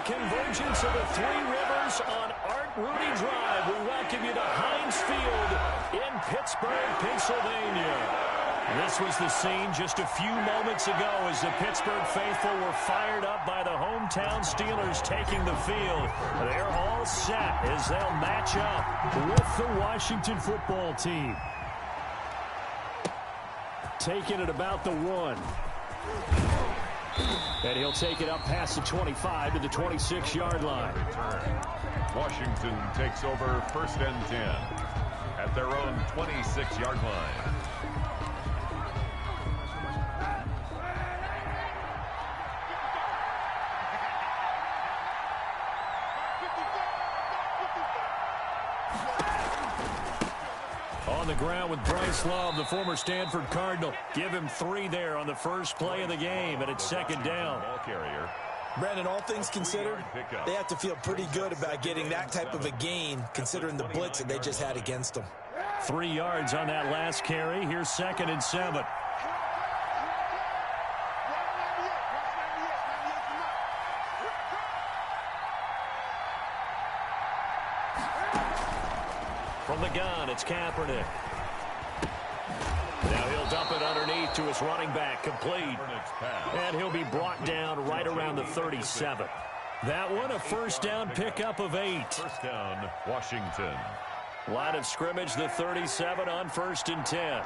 convergence of the Three Rivers on Art Rooney Drive. We welcome you to Heinz Field in Pittsburgh, Pennsylvania. This was the scene just a few moments ago as the Pittsburgh faithful were fired up by the hometown Steelers taking the field. They're all set as they'll match up with the Washington football team. Taking it about the 1. And he'll take it up past the 25 to the 26-yard line. Washington takes over 1st and 10 at their own 26-yard line. On the ground with Bryce Love, the former Stanford Cardinal. Give him 3 there on the first play of the game, and it's 2nd down. Ball carrier. Brandon, all things considered, they have to feel pretty good about getting that type of a gain, considering the blitz that they just had against them. 3 yards on that last carry. Here's 2nd and 7. From the gun, it's Kaepernick. Now he'll dump it underneath to his running back, complete. And he'll be brought down right around the 37. That one, a first down pickup of 8. First down, Washington. Line of scrimmage, the 37 on 1st and 10.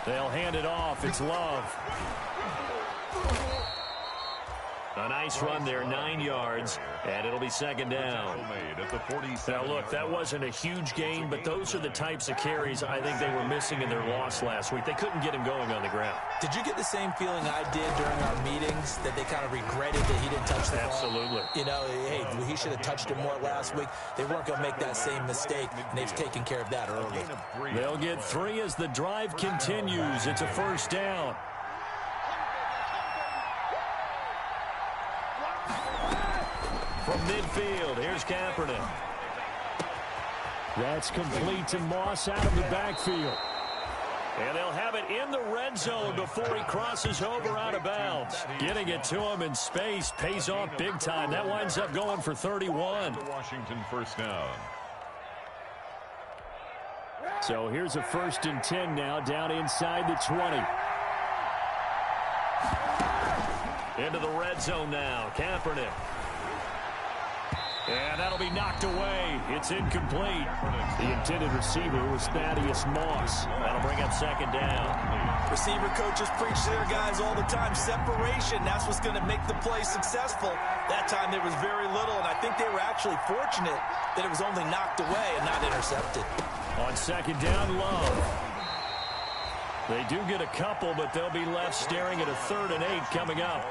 They'll hand it off. It's Love. A nice run there, 9 yards, and it'll be 2nd down. Now, look, that wasn't a huge gain, but those are the types of carries I think they were missing in their loss last week. They couldn't get him going on the ground. Did you get the same feeling I did during our meetings, that they kind of regretted that he didn't touch the ball? Absolutely. You know, hey, he should have touched it more last week. They weren't going to make that same mistake, and they've taken care of that early. They'll get 3 as the drive continues. It's a first down. From midfield, here's Kaepernick. That's complete to Moss out of the backfield. And they'll have it in the red zone before he crosses over out of bounds. Getting it to him in space pays off big time. That winds up going for 31. Washington first down. So here's a 1st and 10 now, down inside the 20. Into the red zone now, Kaepernick. And that'll be knocked away. It's incomplete. The intended receiver was Thaddeus Moss. That'll bring up 2nd down. Receiver coaches preach to their guys all the time. Separation, that's what's going to make the play successful. That time there was very little, and I think they were actually fortunate that it was only knocked away and not intercepted. On 2nd down, Love. They do get a couple, but they'll be left staring at a 3rd and 8 coming up.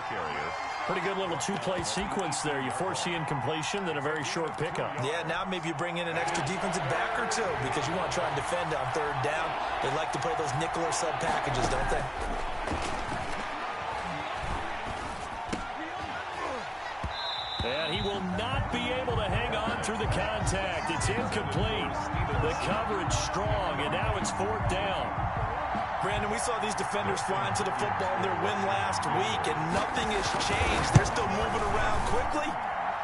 Pretty good little 2-play sequence there. You force the incompletion, then a very short pickup. Yeah, now maybe you bring in an extra defensive back or 2 because you want to try and defend on 3rd down. They like to play those nickel or sub packages, don't they? And he will not be able to hang on through the contact. It's incomplete. The coverage strong, and now it's 4th down. Brandon, we saw these defenders flying to the football in their win last week, and nothing has changed. They're still moving around quickly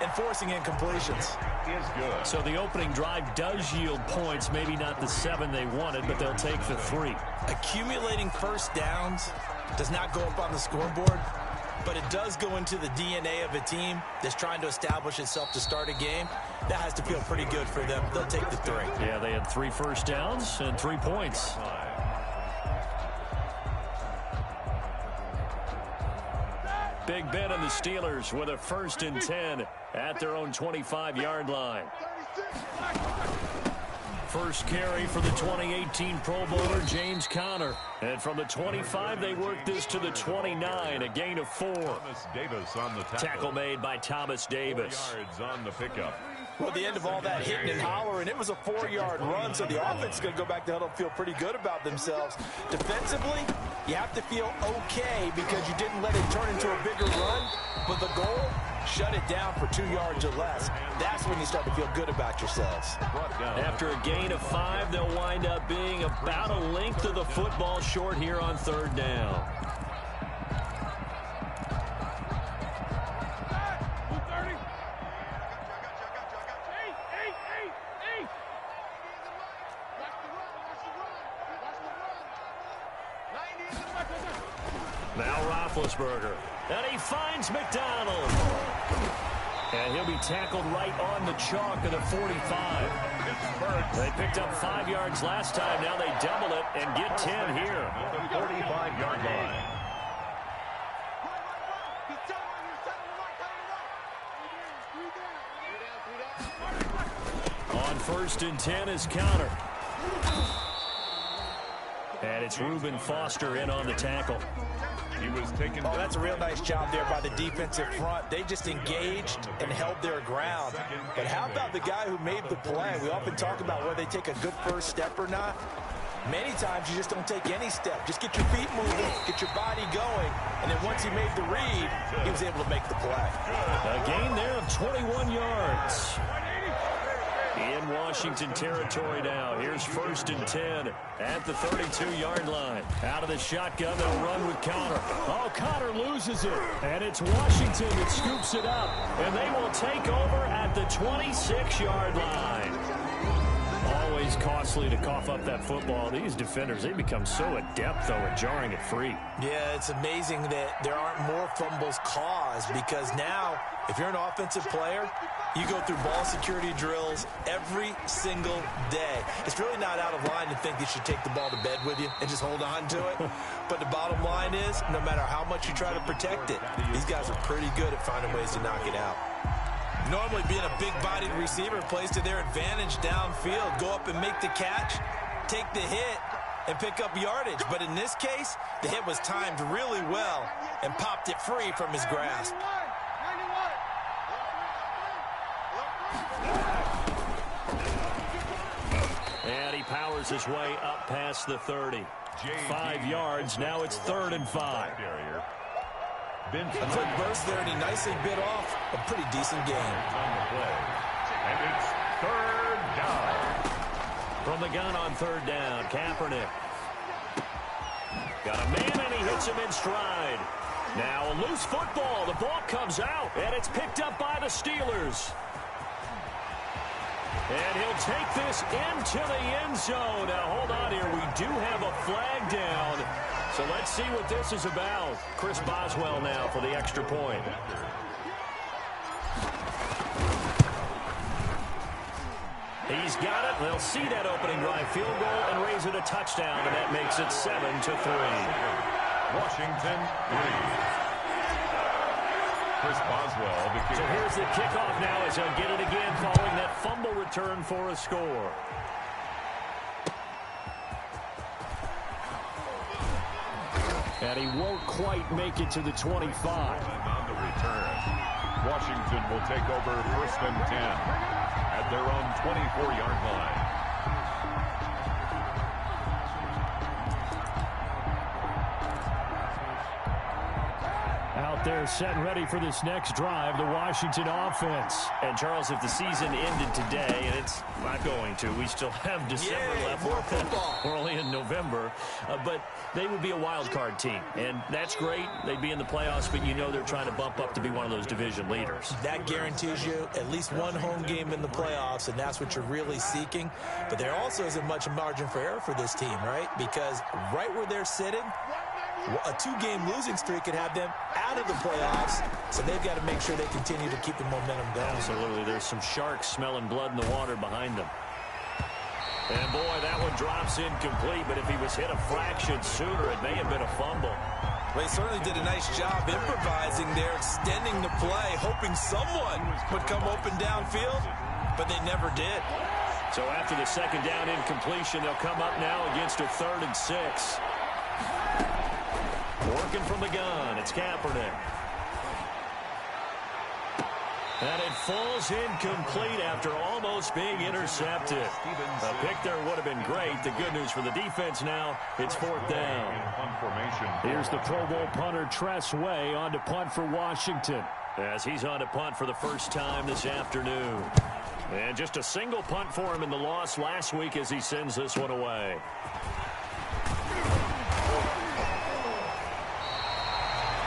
and forcing incompletions. So the opening drive does yield points, maybe not the 7 they wanted, but they'll take the 3. Accumulating first downs does not go up on the scoreboard, but it does go into the DNA of a team that's trying to establish itself to start a game. That has to feel pretty good for them. They'll take the 3. Yeah, they had 3 first downs and 3 points. Big Ben and the Steelers with a 1st and 10 at their own 25-yard line. First carry for the 2018 Pro Bowler, James Conner. And from the 25, they work this to the 29, a gain of 4. Thomas Davis on the tackle made by Thomas Davis. 4 yards on the pickup. Well, at the end of all that hitting and hollering, it was a 4-yard run, so the offense is going to go back to huddle and feel pretty good about themselves. Defensively, you have to feel okay because you didn't let it turn into a bigger run, but the goal, shut it down for 2 yards or less. That's when you start to feel good about yourselves. After a gain of 5, they'll wind up being about a length of the football short here on 3rd down. Now Roethlisberger. And he finds McDonald. And he'll be tackled right on the chalk of the 45. They picked up 5 yards last time. Now they double it and get 10 here. 45-yard line. On 1st and 10 is counter. And it's Reuben Foster in on the tackle. He was taken. Oh, that's a real nice job there by the defensive front. They just engaged and held their ground. But how about the guy who made the play? We often talk about whether they take a good first step or not. Many times you just don't take any step. Just get your feet moving, get your body going, and then once he made the read, he was able to make the play. A gain there of 21 yards. In Washington territory now. Here's 1st and 10 at the 32-yard line. Out of the shotgun, they'll run with Conner. Oh, Conner loses it. And it's Washington that scoops it up. And they will take over at the 26-yard line. Always costly to cough up that football. These defenders, they become so adept, though, at jarring it free. Yeah, it's amazing that there aren't more fumbles caused because now, if you're an offensive player, you go through ball security drills every single day. It's really not out of line to think you should take the ball to bed with you and just hold on to it. But the bottom line is, no matter how much you try to protect it, these guys are pretty good at finding ways to knock it out. Normally being a big-bodied receiver plays to their advantage downfield. Go up and make the catch, take the hit, and pick up yardage. But in this case, the hit was timed really well and popped it free from his grasp. And he powers his way up past the 30. 5 yards. Now it's 3rd and 5. A quick burst there, and he nicely bit off a pretty decent game. On the play. And it's 3rd down. From the gun on 3rd down, Kaepernick. Got a man, and he hits him in stride. Now a loose football. The ball comes out, and it's picked up by the Steelers. And he'll take this into the end zone. Now, hold on here. We do have a flag down. So let's see what this is about. Chris Boswell now for the extra point. He's got it. They'll see that opening drive field goal and raise it a touchdown, and that makes it 7-3. Washington 3. Chris Boswell, the kicker. So here's the kickoff now as they'll get it again following that fumble return for a score. And he won't quite make it to the 25. On the return, Washington will take over 1st and 10 at their own 24-yard line. Out there set and ready for this next drive, the Washington offense. And Charles, if the season ended today, and it's not going to, we still have December left. More football. We're only in November, but they would be a wild card team, and that's great. They'd be in the playoffs, but you know they're trying to bump up to be one of those division leaders. That guarantees you at least one home game in the playoffs, and that's what you're really seeking. But there also isn't much margin for error for this team, right? Because right where they're sitting, a 2-game losing streak could have them out of the playoffs, so they've got to make sure they continue to keep the momentum going. Absolutely. There's some sharks smelling blood in the water behind them. And, boy, that one drops incomplete, but if he was hit a fraction sooner, it may have been a fumble. Well, he certainly did a nice job improvising there, extending the play, hoping someone would come open downfield, but they never did. So after the 2nd down incompletion, they'll come up now against a 3rd and 6. Working from the gun, it's Kaepernick. And it falls incomplete after almost being intercepted. A pick there would have been great. The good news for the defense now, it's 4th down. Here's the Pro Bowl punter Tress Way on to punt for Washington, as he's on to punt for the first time this afternoon. And just a single punt for him in the loss last week as he sends this one away.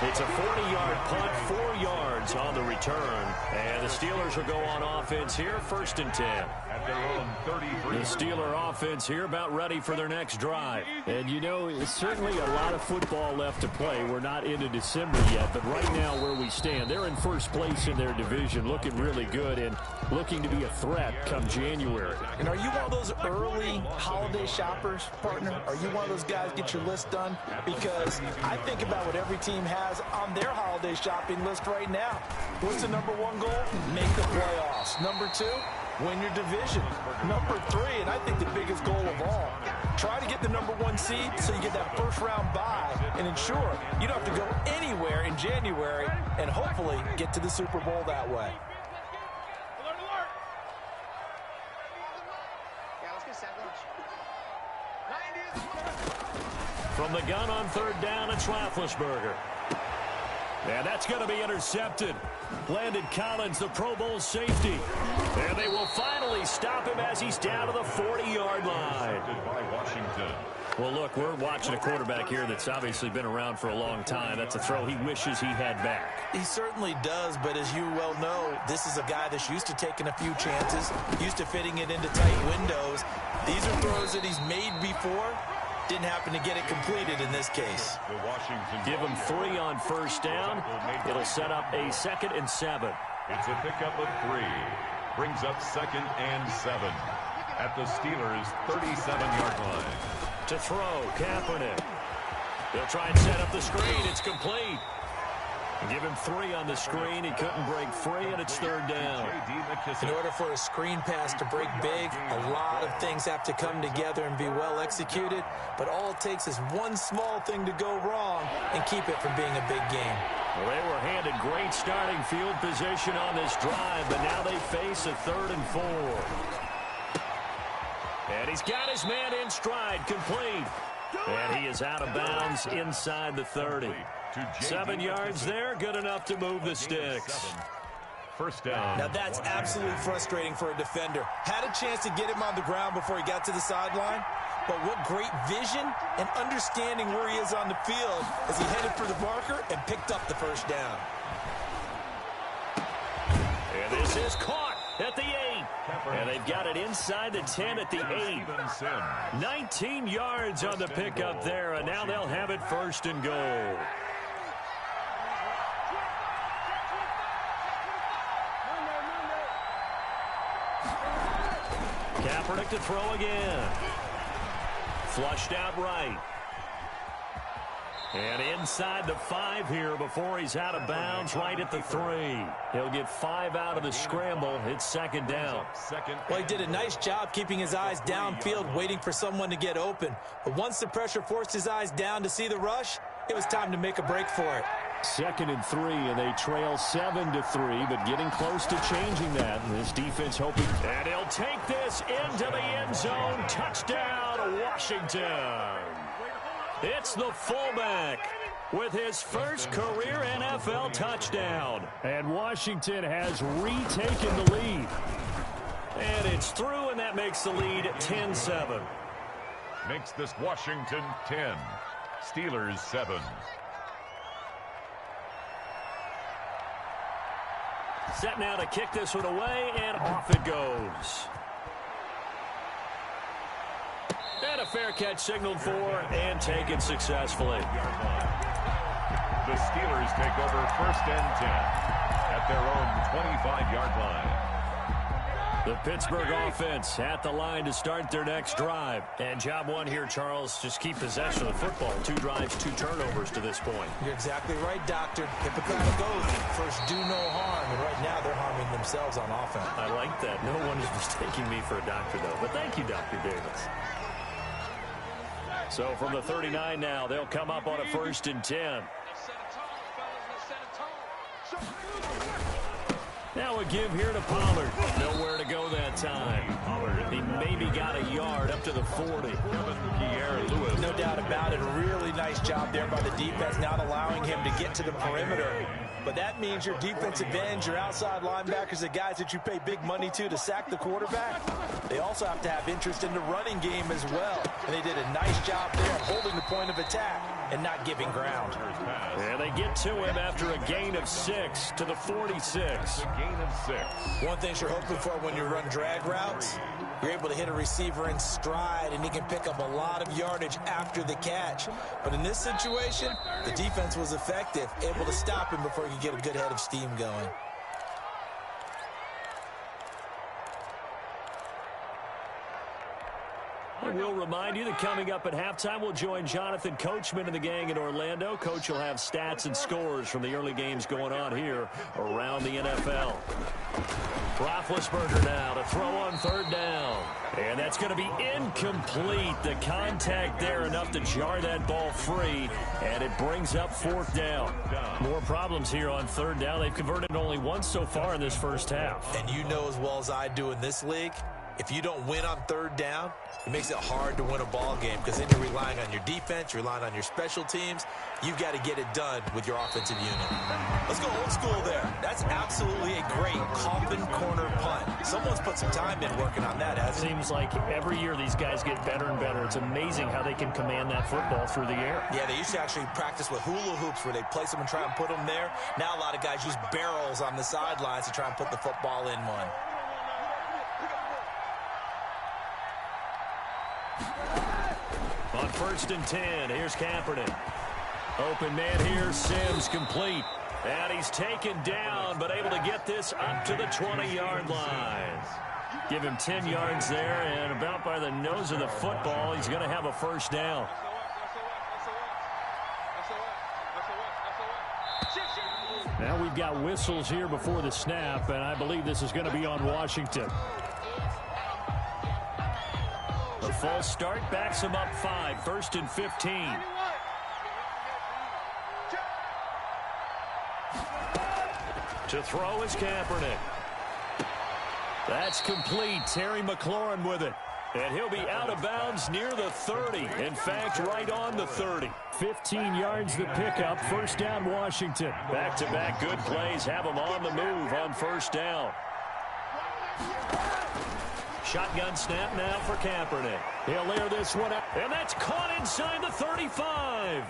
It's a 40-yard punt, 4 yards. yards on the return. And the Steelers will go on offense here, 1st and 10. At their own 33. The Steeler offense here about ready for their next drive. And, you know, it's certainly a lot of football left to play. We're not into December yet, but right now where we stand, they're in first place in their division, looking really good and looking to be a threat come January. And are you one of those early holiday shoppers, partner? Are you one of those guys get your list done? Because I think about what every team has on their holiday shopping list right now. What's the number 1 goal? Make the playoffs. Number 2, win your division. Number 3, and I think the biggest goal of all, try to get the number 1 seed so you get that first-round bye and ensure you don't have to go anywhere in January and hopefully get to the Super Bowl that way. From the gun on 3rd down, it's Roethlisberger. And that's going to be intercepted. Landon Collins, the Pro Bowl safety. And they will finally stop him as he's down to the 40-yard line. By Washington. Well, look, we're watching a quarterback here that's obviously been around for a long time. That's a throw he wishes he had back. He certainly does, but as you well know, this is a guy that's used to taking a few chances, used to fitting it into tight windows. These are throws that he's made before. Didn't happen to get it completed in this case. Give him 3 on 1st down. It'll set up a 2nd and 7. It's a pickup of 3. Brings up 2nd and 7. At the Steelers' 37-yard line. To throw, Kaepernick. They'll try and set up the screen. It's complete. Give him 3 on the screen. He couldn't break free, and it's 3rd down. In order for a screen pass to break big, a lot of things have to come together and be well executed. But all it takes is one small thing to go wrong and keep it from being a big game. Well, they were handed great starting field position on this drive, but now they face a 3rd and 4. And he's got his man in stride, complete. And he is out of bounds inside the 30. 7 yards there, good enough to move the sticks. 1st down. Now that's absolutely frustrating for a defender. Had a chance to get him on the ground before he got to the sideline, but what great vision and understanding where he is on the field as he headed for the marker and picked up the 1st down. And this is caught at the 8. And they've got it inside the 10 at the 8. 19 yards on the pickup there, and now they'll have it 1st and goal. Kaepernick to throw again. Flushed out right. And inside the 5 here before he's out of bounds, right at the 3. He'll get 5 out of the scramble. It's 2nd down. Well, he did a nice job keeping his eyes downfield, waiting for someone to get open. But once the pressure forced his eyes down to see the rush, it was time to make a break for it. 2nd and 3, and they trail 7-3, but getting close to changing that. And this defense hoping. And he'll take this into the end zone. Touchdown, Washington. It's the fullback with his first career NFL touchdown. And Washington has retaken the lead. And it's through, and that makes the lead 10-7. Makes this Washington 10. Steelers 7. Set now to kick this one away, and off it goes. And a fair catch signaled for and taken successfully. The Steelers take over 1st and 10 at their own 25-yard line. The Pittsburgh offense at the line to start their next drive. And job 1 here, Charles, just keep possession of the football. 2 drives, 2 turnovers to this point. You're exactly right, Doctor. Hippocratic oath, first do no harm. And right now they're harming themselves on offense. I like that. No one is mistaking me for a doctor, though. But thank you, Dr. Davis. So from the 39 now, they'll come up on a 1st and 10. Now a give here to Pollard. Nowhere to go that time. Pollard, he maybe got a yard up to the 40. Pierre-Louis. No doubt about it. Really nice job there by the defense, not allowing him to get to the perimeter. But that means your defensive ends, your outside linebackers, the guys that you pay big money to sack the quarterback, they also have to have interest in the running game as well. And they did a nice job there holding the point of attack and not giving ground. And they get to him after a gain of 6 to the 46. A gain of 6. One thing you're hoping for when you run drag routes, you're able to hit a receiver in stride, and he can pick up a lot of yardage after the catch. But in this situation, the defense was effective, able to stop him before he could get a good head of steam going. We'll remind you that coming up at halftime, we'll join Jonathan Coachman and the gang in Orlando. Coach will have stats and scores from the early games going on here around the NFL. Roethlisberger now to throw on 3rd down. And that's going to be incomplete. The contact there enough to jar that ball free, and it brings up 4th down. More problems here on 3rd down. They've converted only once so far in this first half. And you know as well as I do in this league, if you don't win on 3rd down, it makes it hard to win a ball game because then you're relying on your defense, you're relying on your special teams. You've got to get it done with your offensive unit. Let's go old school there. That's absolutely a great coffin corner punt. Someone's put some time in working on that, hasn't it? Seems like every year these guys get better and better. It's amazing how they can command that football through the air. Yeah, they used to actually practice with hula hoops where they place them and try and put them there. Now a lot of guys use barrels on the sidelines to try and put the football in one. On 1st and 10, here's Kaepernick. Open man here, Sims complete. And he's taken down, but able to get this up to the 20-yard line. Give him 10 yards there, and about by the nose of the football, he's going to have a 1st down. Now we've got whistles here before the snap, and I believe this is going to be on Washington. The false start backs him up 5, 1st and 15. To throw is Kaepernick. That's complete. Terry McLaurin with it. And he'll be out of bounds near the 30. In fact, right on the 30. 15 yards the pickup. 1st down, Washington. Back-to-back good plays have them on the move on 1st down. Shotgun snap now for Kaepernick. He'll air this one out. And that's caught inside the 35.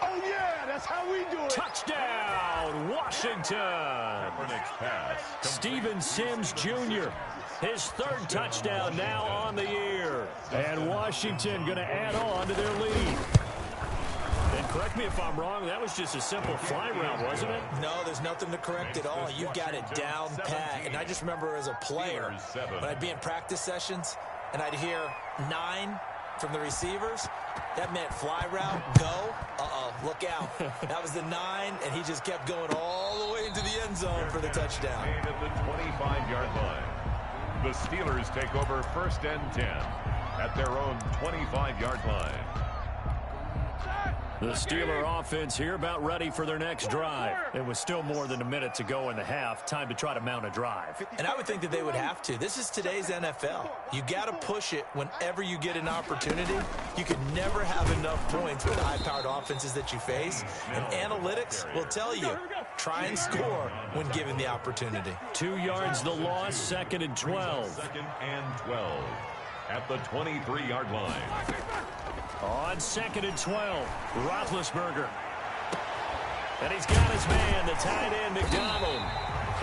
Oh, yeah, that's how we do it. Touchdown, Washington. Kaepernick's pass. Steven Sims Jr., his 3rd touchdown now on the year. And Washington going to add on to their lead. And correct me if I'm wrong, that was just a simple fly route, wasn't it? No, there's nothing to correct at all. You got it down pat. And I just remember as a player, when I'd be in practice sessions and I'd hear 9 from the receivers, that meant fly route, go, look out. That was the 9, and he just kept going all the way into the end zone for the touchdown. At the 25-yard line. The Steelers take over 1st and 10 at their own 25-yard line. The Steeler offense here about ready for their next drive. It was still more than a minute to go in the half. Time to try to mount a drive. And I would think that they would have to. This is today's NFL. You got to push it whenever you get an opportunity. You can never have enough points with the high-powered offenses that you face. And analytics will tell you, try and score when given the opportunity. 2 yards the loss, 2nd and 12. 2nd and 12 at the 23-yard line. On 2nd and 12, Roethlisberger. And he's got his man, the tight end, McDonald.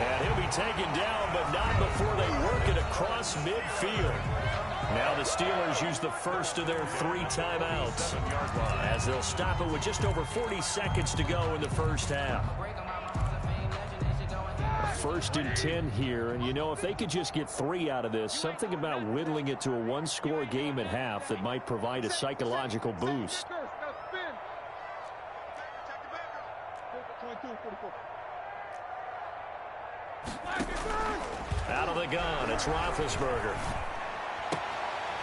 And he'll be taken down, but not before they work it across midfield. Now the Steelers use the first of their 3 timeouts as they'll stop it with just over 40 seconds to go in the first half. 1st and 10 here, and you know, if they could just get 3 out of this, something about whittling it to a 1-score game at half that might provide a psychological boost. Out of the gun, it's Roethlisberger.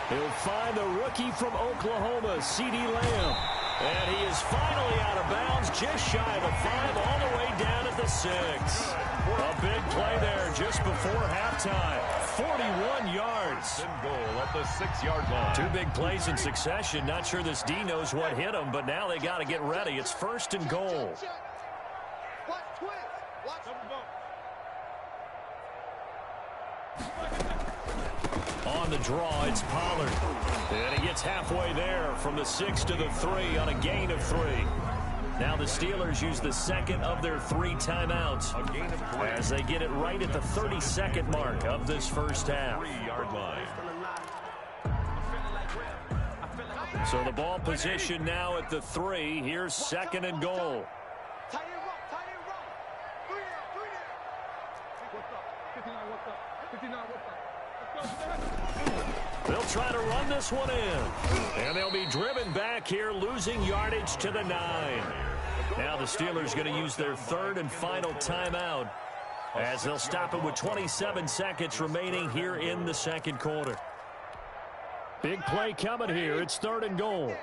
He'll find the rookie from Oklahoma, CeeDee Lamb. And he is finally out of bounds, just shy of the 5, all the way down at the 6. A big play there just before halftime. 41 yards. Goal at the 6-yard line. 2 big plays in succession. Not sure this D knows what hit him, but now they got to get ready. It's 1st and goal. On the draw, it's Pollard. And he gets halfway there from the 6 to the 3 on a gain of 3. Now the Steelers use the second of their 3 timeouts as they get it right at the 32nd mark of this first half. 3-yard line. So the ball position now at the 3. Here's 2nd and goal. They'll try to run this one in. And they'll be driven back here, losing yardage to the 9. Now the Steelers going to use their 3rd and final timeout as they'll stop it with 27 seconds remaining here in the second quarter. Big play coming here. It's 3rd and goal.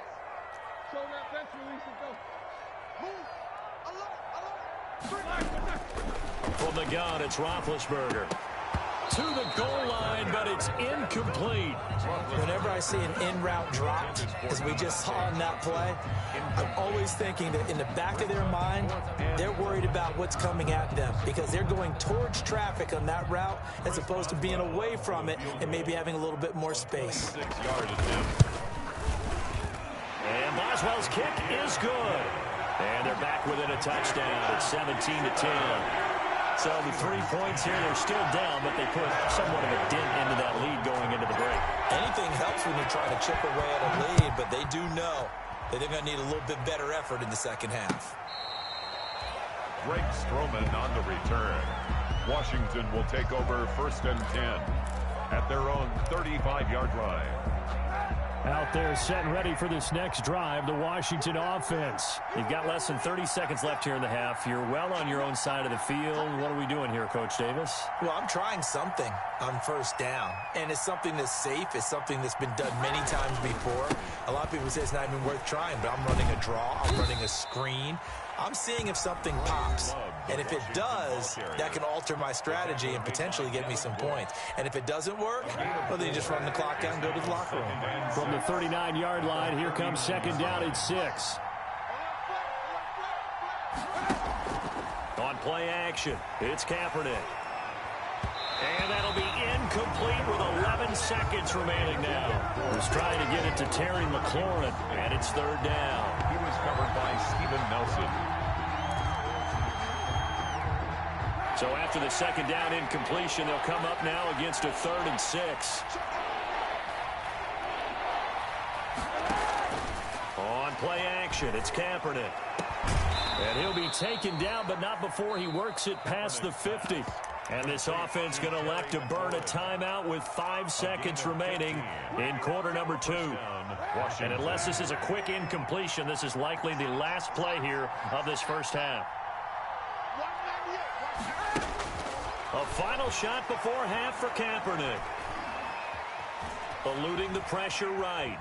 From the gun, it's Roethlisberger. To the goal line, but it's incomplete. Whenever I see an in-route dropped, as we just saw in that play, I'm always thinking that in the back of their mind, they're worried about what's coming at them because they're going towards traffic on that route as opposed to being away from it and maybe having a little bit more space. 6-yard attempt. And Boswell's kick is good. And they're back within a touchdown. It's 17-10. So the 3 points here, they're still down, but they put somewhat of a dent into that lead going into the break. Anything helps when you're trying to chip away at a lead, but they do know that they're going to need a little bit better effort in the second half. Greg Stroman on the return. Washington will take over 1st and 10 at their own 35-yard line. Out there set and ready for this next drive, the Washington offense. You've got less than 30 seconds left here in the half. You're well on your own side of the field. What are we doing here, Coach Davis? Well, I'm trying something on 1st down, and it's something that's safe. It's something that's been done many times before. A lot of people say it's not even worth trying, but I'm running a draw. I'm running a screen. I'm seeing if something pops, and if it does, that can alter my strategy and potentially get me some points. And if it doesn't work, well, then you just run the clock out and go to the locker room. From the 39-yard line, here comes 2nd down at 6. On play action, it's Kaepernick. And that'll be incomplete with 11 seconds remaining now. He's trying to get it to Terry McLaurin, and it's 3rd down. He was covered by Steven Nelson. So after the 2nd down incompletion, they'll come up now against a 3rd and 6. On play action, it's Kaepernick. And he'll be taken down, but not before he works it past the 50. And this offense going to elect to burn a timeout with 5 seconds remaining in quarter number 2. And unless this is a quick incompletion, this is likely the last play here of this first half. A final shot before half for Kaepernick. Eluding the pressure right.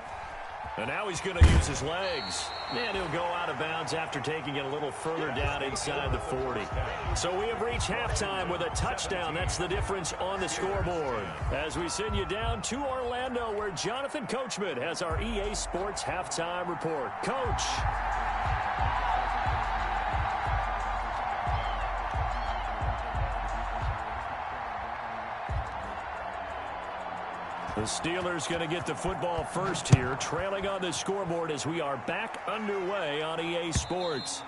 And now he's going to use his legs. And he'll go out of bounds after taking it a little further down inside the 40. So we have reached halftime with a touchdown. That's the difference on the scoreboard. As we send you down to Orlando, where Jonathan Coachman has our EA Sports Halftime Report. Coach. The Steelers going to get the football first here, trailing on the scoreboard as we are back underway on EA Sports.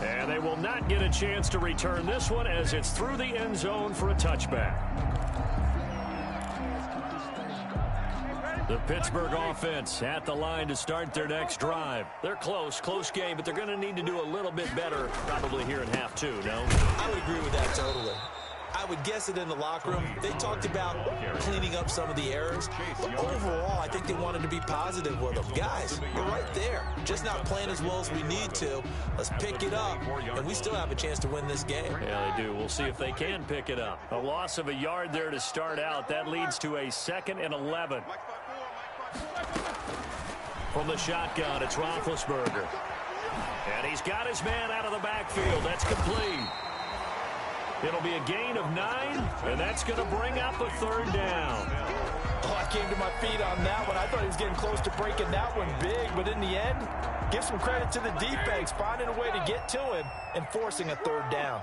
And they will not get a chance to return this one as it's through the end zone for a touchback. The Pittsburgh offense at the line to start their next drive. They're close game, but they're going to need to do a little bit better probably here in half 2, no? I would agree with that totally. I would guess it in the locker room. They talked about cleaning up some of the errors. But overall, I think they wanted to be positive with them. Guys, we're right there. Just not playing as well as we need to. Let's pick it up, and we still have a chance to win this game. Yeah, they do. We'll see if they can pick it up. A loss of a yard there to start out. That leads to a 2nd and 11. From the shotgun, it's Roethlisberger. And he's got his man out of the backfield. That's complete. It'll be a gain of 9, and that's going to bring up a 3rd down. Oh, I came to my feet on that one. I thought he was getting close to breaking that one big, but in the end, give some credit to the defense, finding a way to get to him and forcing a 3rd down.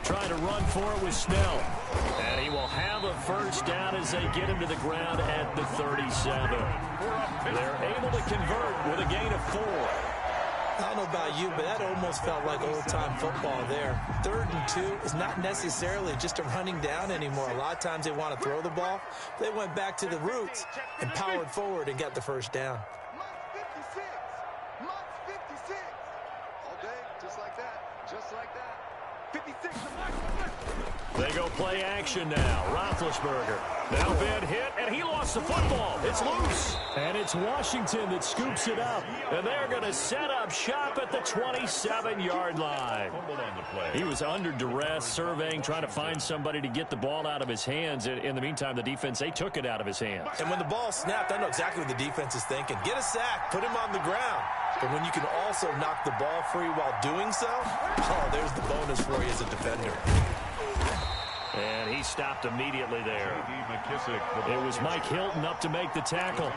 Trying to run for it with Snell. And he will have a first down as they get him to the ground at the 37. They're able to convert with a gain of 4. I don't know about you, but that almost felt like old-time football there. 3rd and 2 is not necessarily just a running down anymore. A lot of times they want to throw the ball. They went back to the roots and powered forward and got the first down. They go play action now. Roethlisberger now been hit, and he lost the football. It's loose. And it's Washington that scoops it up. And they're going to set up shop at the 27-yard line. He was under duress, surveying, trying to find somebody to get the ball out of his hands. In the meantime, the defense, they took it out of his hands. And when the ball snapped, I know exactly what the defense is thinking. Get a sack, put him on the ground. But when you can also knock the ball free while doing so, oh, there's the bonus for you as a defender. And he stopped immediately there. It was Mike Hilton up to make the tackle.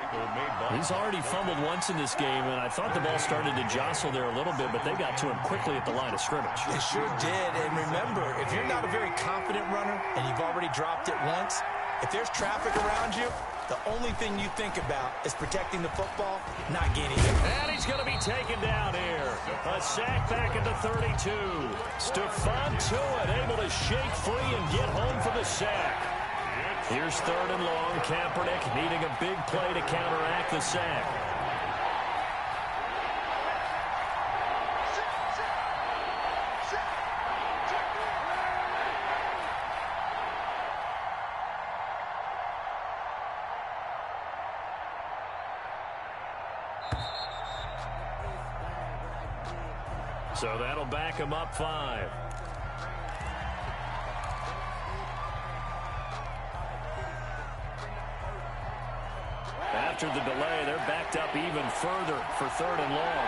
He's already fumbled once in this game, and I thought the ball started to jostle there a little bit, but they got to him quickly at the line of scrimmage. It sure did. And remember, if you're not a very confident runner and you've already dropped it once, if there's traffic around you, the only thing you think about is protecting the football, not gaining it. And he's going to be taken down here. A sack back at the 32. Stephon Tuitt able to shake free and get home for the sack. Here's 3rd and long. Kaepernick needing a big play to counteract the sack. So that'll back him up 5. After the delay, they're backed up even further for 3rd and long.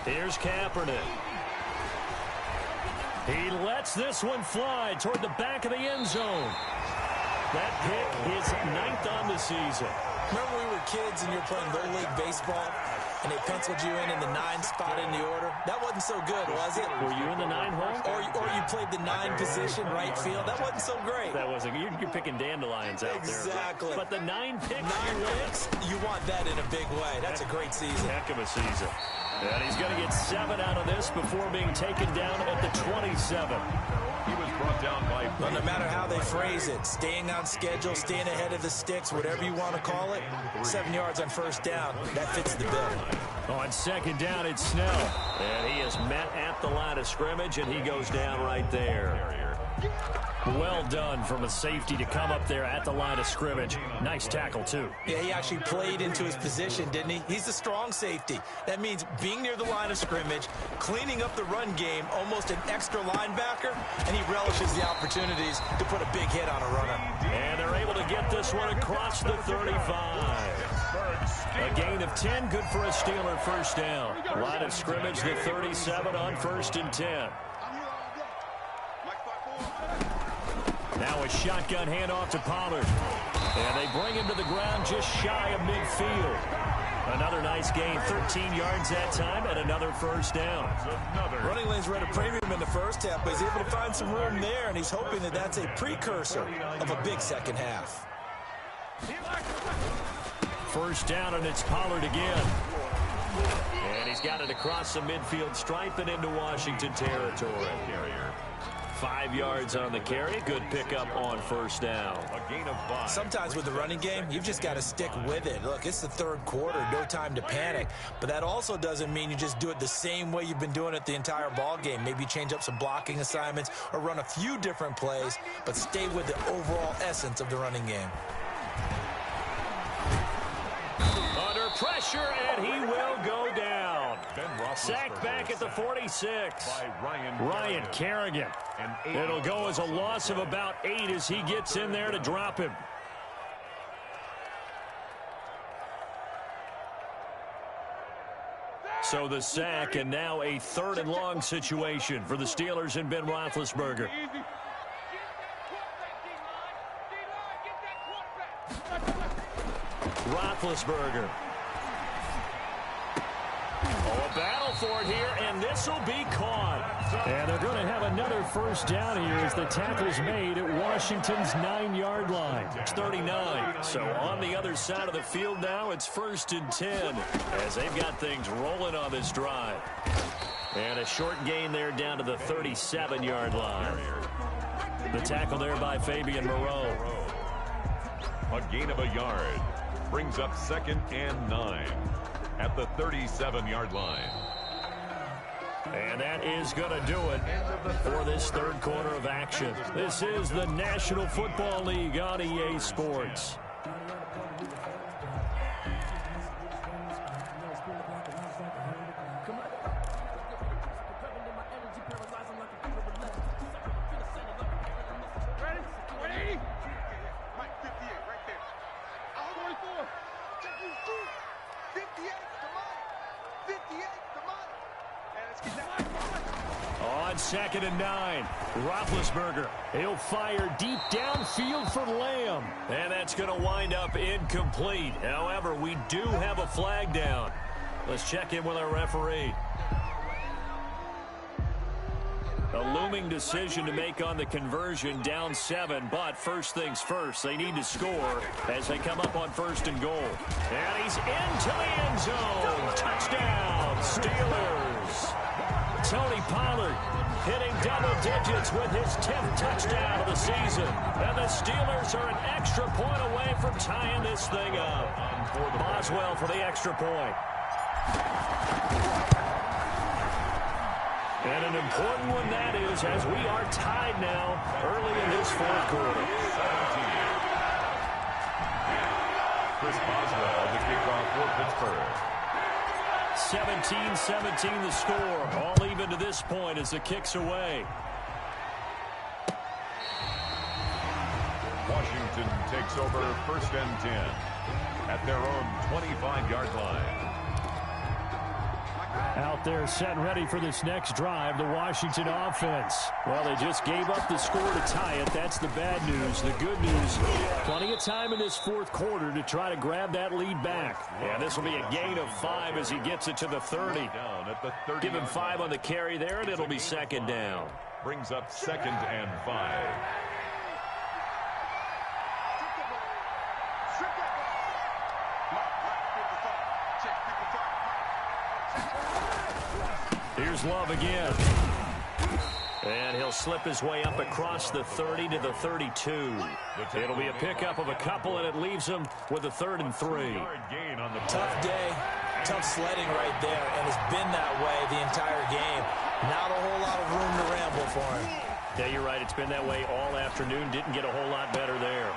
Here's Kaepernick. He lets this one fly toward the back of the end zone. That pick is 9th on the season. Remember we were kids and you were playing Little League baseball and they penciled you in the 9 spot in the order? That wasn't so good, was it? Were you in the 9 hole? Or you played the 9 position, right field? That wasn't so great. That wasn't. You're picking dandelions out there. Exactly. But the 9 picks. 9 picks, you want that in a big way. That's a great season. Heck of a season. And he's going to get 7 out of this before being taken down at the 27. He was brought down by... Well, no matter how they phrase it, staying on schedule, staying ahead of the sticks, whatever you want to call it, 7 yards on first down, that fits the bill. On 2nd down, it's Snell. And he is met at the line of scrimmage, and he goes down right there. Well done from a safety to come up there at the line of scrimmage. Nice tackle, too. Yeah, he actually played into his position, didn't he? He's a strong safety. That means being near the line of scrimmage, cleaning up the run game, almost an extra linebacker, and he relishes the opportunities to put a big hit on a runner. And they're able to get this one across the 35. A gain of 10, good for a Steeler first down. Line of scrimmage, the 37 on 1st and 10. Now a shotgun handoff to Pollard. And they bring him to the ground just shy of midfield. Another nice gain, 13 yards that time, and another first down. Running lanes were at a premium in the first half, but he's able to find some room there, and he's hoping that that's a precursor of a big second half. First down, and it's Pollard again. And he's got it across the midfield stripe and into Washington territory. 5 yards on the carry. Good pickup on first down. A gain of 5. Sometimes with the running game, you've just got to stick with it. Look, it's the 3rd quarter, no time to panic. But that also doesn't mean you just do it the same way you've been doing it the entire ball game. Maybe change up some blocking assignments or run a few different plays, but stay with the overall essence of the running game. Under pressure, and he will go down. Sacked back at the 46. Ryan Kerrigan. It'll go as a loss of about 8 as he gets in there to drop him. So the sack, and now a 3rd and long situation for the Steelers and Ben Roethlisberger. Roethlisberger. Oh, a battle for it here, and this will be caught. And they're going to have another first down here as the tackle's made at Washington's 9-yard line. It's 39. So on the other side of the field now, it's 1st and 10 as they've got things rolling on this drive. And a short gain there down to the 37-yard line. The tackle there by Fabian Moreau. A gain of a yard brings up 2nd and 9 at the 37-yard line. And that is going to do it for this third quarter of action. This is the National Football League on EA Sports. On 2nd and 9, Roethlisberger. He'll fire deep downfield for Lamb. And that's going to wind up incomplete. However, we do have a flag down. Let's check in with our referee. A looming decision to make on the conversion, down 7, but first things first, they need to score as they come up on 1st and goal. And he's into the end zone. Touchdown, Steelers. Tony Pollard hitting double digits with his 10th touchdown of the season. And the Steelers are an extra point away from tying this thing up. Boswell for the extra point. And an important one that is, as we are tied now early in this fourth quarter. 17. Chris Boswell, the kickoff for Pittsburgh. 17-17 the score. All even to this point as the kick's away. Washington takes over 1st and 10 at their own 25-yard line. Out there set and ready for this next drive, the Washington offense. Well, they just gave up the score to tie it. That's the bad news. The good news, plenty of time in this fourth quarter to try to grab that lead back. Yeah, this will be a gain of 5 as he gets it to the 30. Give him 5 on the carry there, and it'll be 2nd down. Brings up 2nd and 5. Here's Love again. And he'll slip his way up across the 30 to the 32. It'll be a pickup of a couple, and it leaves him with a 3rd and 3. Tough day, tough sledding right there, and it's been that way the entire game. Not a whole lot of room to ramble for him. Yeah, you're right. It's been that way all afternoon. Didn't get a whole lot better there.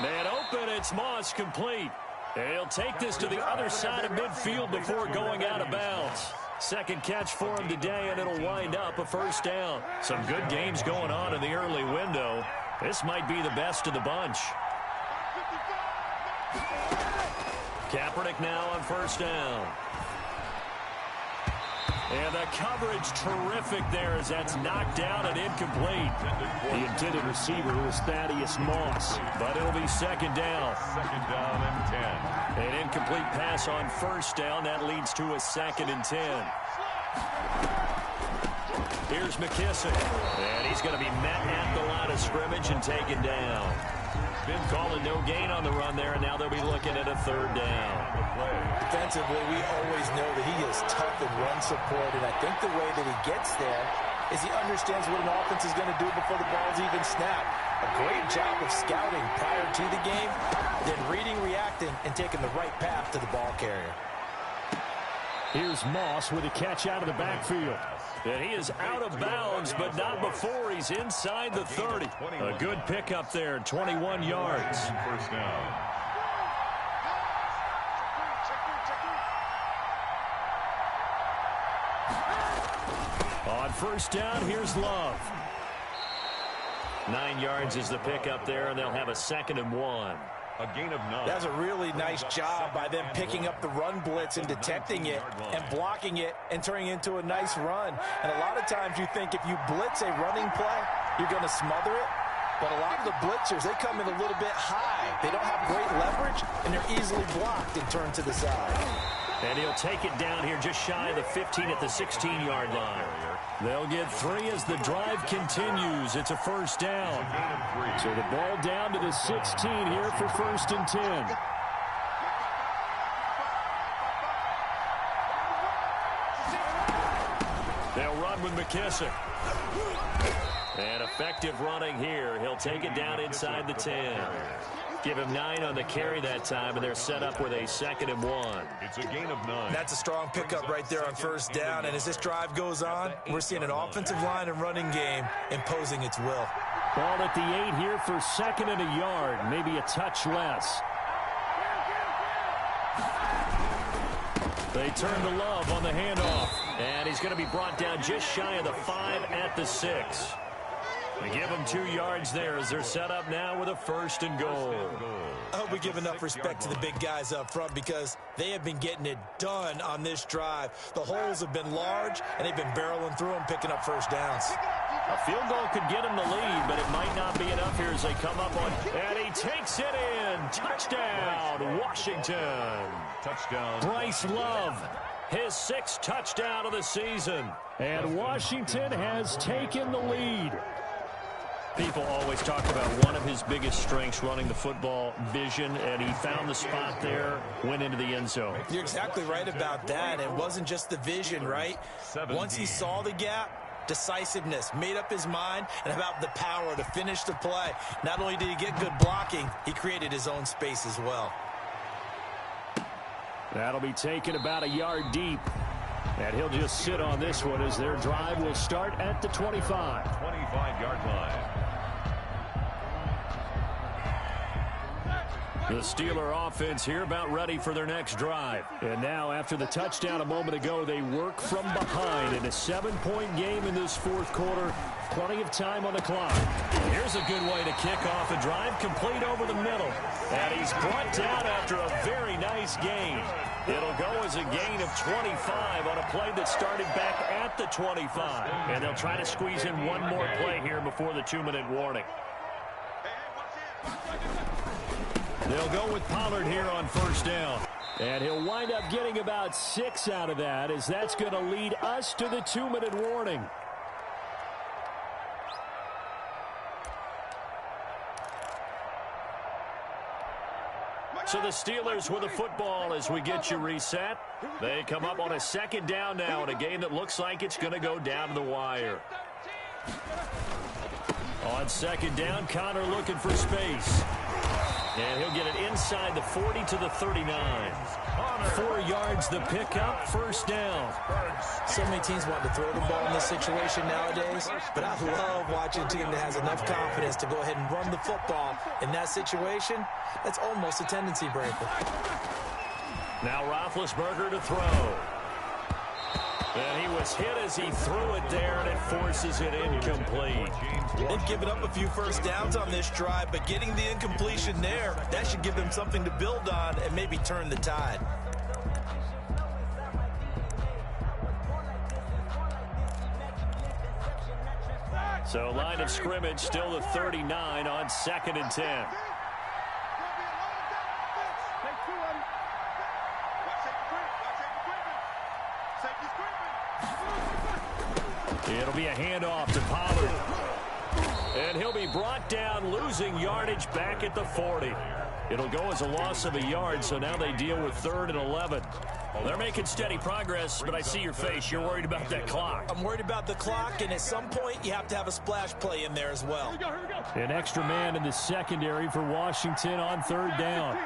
Man open, it's Moss complete. And he'll take this to the other side of midfield before going out of bounds. Second catch for him today, and it'll wind up a 1st down. Some good games going on in the early window. This might be the best of the bunch. Kaepernick now on 1st down. And the coverage terrific there as that's knocked down and incomplete. The intended receiver was Thaddeus Moss, but it'll be 2nd down. 2nd down and 10. An incomplete pass on 1st down. That leads to a 2nd and 10. Here's McKissick. And he's going to be met at the line of scrimmage and taken down. Been calling no gain on the run there, and now they'll be looking at a 3rd down. Defensively, we always know that he is tough in run support, and I think the way that he gets there is he understands what an offense is going to do before the ball's even snapped. A great job of scouting prior to the game, then reading, reacting, and taking the right path to the ball carrier. Here's Moss with a catch out of the backfield. And he is out of bounds, but not before he's inside the 30. A good pickup there, 21 yards. 1st down. On 1st down, here's Love. 9 yards is the pickup there, and they'll have a 2nd and 1. A gain of 9. That's a really nice job by them picking up the run blitz and detecting it and blocking it and turning it into a nice run. And a lot of times you think if you blitz a running play, you're going to smother it. But a lot of the blitzers, they come in a little bit high. They don't have great leverage, and they're easily blocked and turned to the side. And he'll take it down here just shy of the 15 at the 16-yard line. They'll get 3 as the drive continues. It's a first down. So the ball down to the 16 here for 1st and 10. They'll run with McKissick. And effective running here. He'll take it down inside the 10. Give him 9 on the carry that time, and they're set up with a 2nd and 1. It's a gain of 9. That's a strong pickup right there on first down. And as this drive goes on, we're seeing an offensive line and running game imposing its will. Ball at the 8 here for 2nd and a yard, maybe a touch less. They turn to Love on the handoff, and he's going to be brought down just shy of the 5 at the 6. They give him 2 yards there as they're set up now with a 1st and goal. I hope we give enough respect to the big guys up front because they have been getting it done on this drive. The holes have been large, and they've been barreling through them, picking up first downs. A field goal could get him the lead, but it might not be enough here as they come up on. And he takes it in. Touchdown, Washington. Touchdown. Bryce Love, his 6th touchdown of the season. And Washington has taken the lead. People always talk about one of his biggest strengths, running the football, vision, and he found the spot there, went into the end zone. You're exactly right about that. It wasn't just the vision, right? Once he saw the gap, decisiveness, made up his mind, and about the power to finish the play. Not only did he get good blocking, he created his own space as well. That'll be taken about a yard deep. And he'll just sit on this one as their drive will start at the 25. 25-yard line. The Steeler offense here about ready for their next drive. And now after the touchdown a moment ago, they work from behind in a 7-point game in this 4th quarter. Plenty of time on the clock. And here's a good way to kick off a drive, complete over the middle. And he's brought down after a very nice gain. It'll go as a gain of 25 on a play that started back at the 25. And they'll try to squeeze in one more play here before the 2-minute warning. They'll go with Pollard here on first down. And he'll wind up getting about 6 out of that, as that's going to lead us to the 2-minute warning. So the Steelers with the football as we get you reset. They come up on a 2nd down now in a game that looks like it's going to go down to the wire. On 2nd down, Connor looking for space. And he'll get it inside the 40 to the 39. 4 yards the pickup, first down. So many teams want to throw the ball in this situation nowadays, but I love watching a team that has enough confidence to go ahead and run the football. In that situation, that's almost a tendency breaker. Now Roethlisberger to throw. And he was hit as he threw it there, and it forces it incomplete. They've given up a few first downs on this drive, but getting the incompletion there, that should give them something to build on and maybe turn the tide. So line of scrimmage still the 39 on 2nd and 10. It'll be a handoff to Pollard. And he'll be brought down, losing yardage back at the 40. It'll go as a loss of a yard, so now they deal with 3rd and 11. Well, they're making steady progress, but I see your face. You're worried about that clock. I'm worried about the clock, and at some point, you have to have a splash play in there as well. An extra man in the secondary for Washington on 3rd down.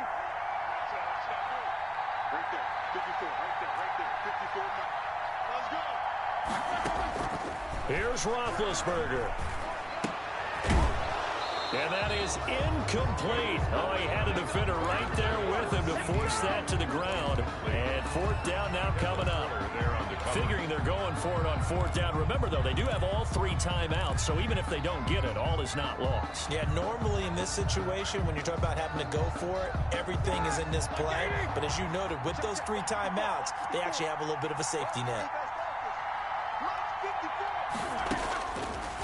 Here's Roethlisberger. And that is incomplete. Oh, he had a defender right there with him to force that to the ground. And 4th down now coming up. Figuring they're going for it on 4th down. Remember, though, they do have all 3 timeouts, so even if they don't get it, all is not lost. Yeah, normally in this situation, when you're talking about having to go for it, everything is in this play. But as you noted, with those 3 timeouts, they actually have a little bit of a safety net.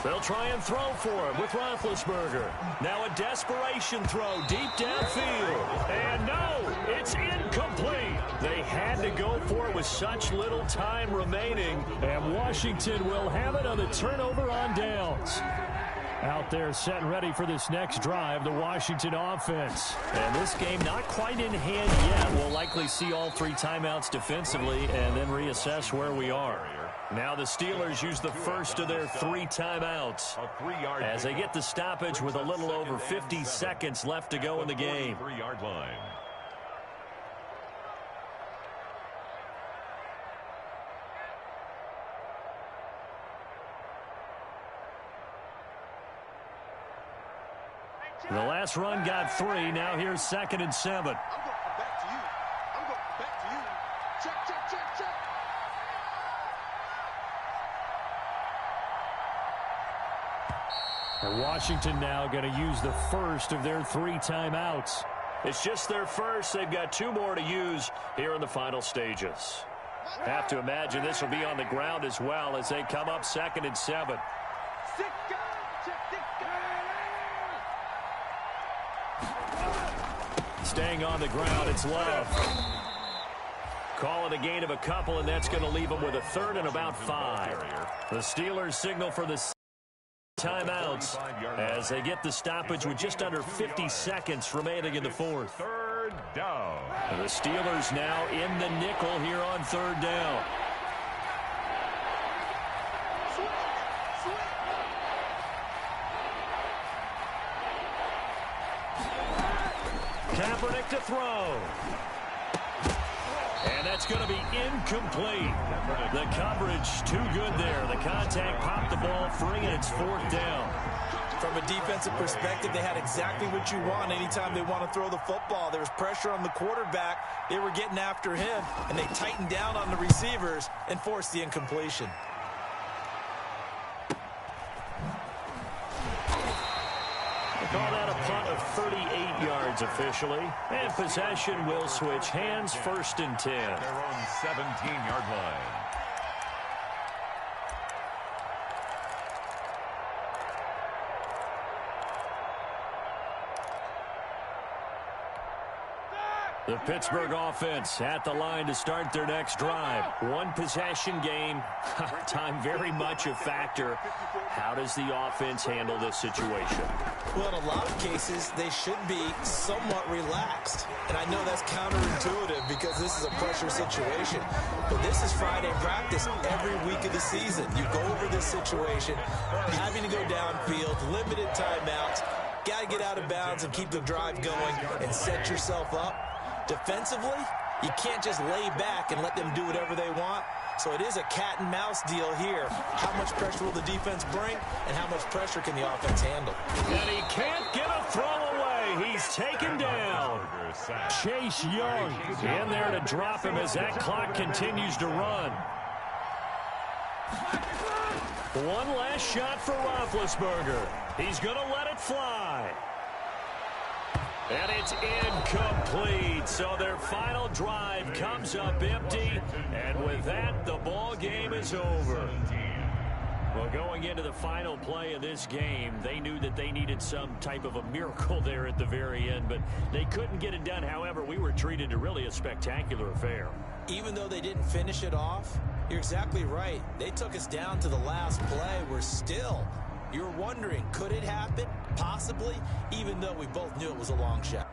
They'll try and throw for him with Roethlisberger. Now a desperation throw deep downfield. And no, it's incomplete. They had to go for it with such little time remaining. And Washington will have it on the turnover on downs. Out there set and ready for this next drive, the Washington offense. And this game not quite in hand yet. We'll likely see all 3 timeouts defensively and then reassess where we are. Now the Steelers use the first of their 3 timeouts as they get the stoppage with a little over 50 seconds left to go in the game. 3-yard line. The last run got 3. Now here's 2nd and 7. I'm going back to you. I'm going back to you. Check, check, check, check. And Washington now going to use the first of their 3 timeouts. It's just their first. They've got 2 more to use here in the final stages. Have to imagine this will be on the ground as well as they come up 2nd and 7. Staying on the ground, it's Love. Call it a gain of a couple, and that's going to leave them with a 3rd and about 5. The Steelers signal for the timeouts as they get the stoppage with just under 50 seconds remaining in the 4th. 3rd down. And the Steelers now in the nickel here on 3rd down. Kaepernick to throw. And that's going to be incomplete. The coverage too good there. The contact popped the ball free, and it's 4th down. From a defensive perspective, they had exactly what you want anytime they want to throw the football. There was pressure on the quarterback. They were getting after him, and they tightened down on the receivers and forced the incompletion. Call that a punt of 38 yards officially. And possession will switch hands, 1st and 10. Their own 17-yard line. The Pittsburgh offense at the line to start their next drive. 1 possession game. Time very much a factor. How does the offense handle this situation? Well, in a lot of cases, they should be somewhat relaxed. And I know that's counterintuitive because this is a pressure situation. But this is Friday practice every week of the season. You go over this situation, having to go downfield, limited timeouts, got to get out of bounds and keep the drive going and set yourself up. Defensively, you can't just lay back and let them do whatever they want. So it is a cat and mouse deal here. How much pressure will the defense bring, and how much pressure can the offense handle? And he can't get a throw away. He's taken down. Chase Young in there to drop him as that clock continues to run. One last shot for Roethlisberger. He's going to let it fly. And it's incomplete. So their final drive comes up empty. And with that, the ball game is over. Well, going into the final play of this game, they knew that they needed some type of a miracle there at the very end, but they couldn't get it done. However, we were treated to really a spectacular affair. Even though they didn't finish it off, you're exactly right. They took us down to the last play. We're still, you're wondering, could it happen? Possibly, even though we both knew it was a long shot.